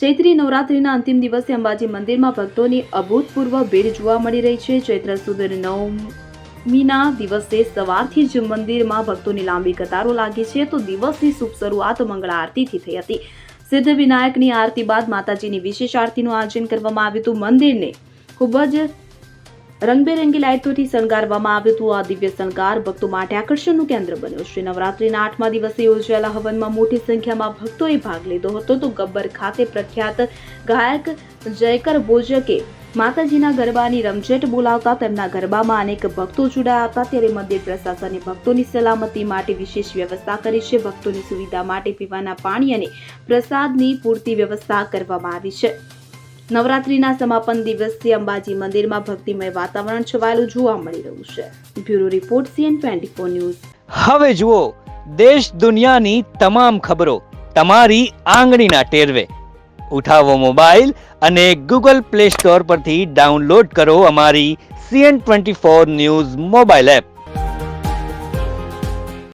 ચૈત્રી નવરાત્રિના અંતિમ દિવસે અંબાજી મંદિરમાં ભક્તોની અભૂતપૂર્વ ભીડ જોવા મળી રહી છે. ચૈત્ર સુદ નવમીના દિવસે સવારથી જ મંદિરમાં ભક્તોની લાંબી કતારો લાગી છે. તો દિવસની શુભ શરૂઆત મંગળા આરતીથી થઈ હતી. સિદ્ધ વિનાયકની આરતી બાદ માતાજીની વિશેષ આરતીનું આયોજન કરવામાં આવ્યું હતું. મંદિરને ખૂબ જ રંગબેરંગી લાઇટોથી શણગારવામાં આવ્યું હતું. આ દિવ્ય શણગાર ભક્તો માટે આકર્ષણનું કેન્દ્ર બન્યો છે. નવરાત્રિના 8મા દિવસે યોજાયેલા હવનમાં મોટી સંખ્યામાં ભક્તોએ ભાગ લીધો હતો. તો ગબ્બર ખાતે પ્રખ્યાત ગાયક જયકર બોજકે માતાજીના ગરબાની રમઝટ બોલાવતા તેમના ગરબામાં અનેક ભક્તો જોડાયા હતા. ત્યારે મંદિર પ્રશાસને ભક્તોની સલામતી માટે વિશેષ વ્યવસ્થા કરી છે. ભક્તોની સુવિધા માટે પીવાના પાણી અને પ્રસાદની પૂરતી વ્યવસ્થા કરવામાં આવી છે. નવરાત્રિના સમાપન દિવસે અંબાજી મંદિરમાં ભક્તિમય વાતાવરણ છવાયેલું જોવા મળી રહ્યું છે. Bureau report CN24 news. હવે જુઓ દેશ દુનિયાની તમામ ખબરો તમારી આંગળીના ટેરવે. ઉઠાવો મોબાઈલ અને Google Play Store પરથી ડાઉનલોડ કરો અમારી CN24 ન્યૂઝ મોબાઈલ એપ.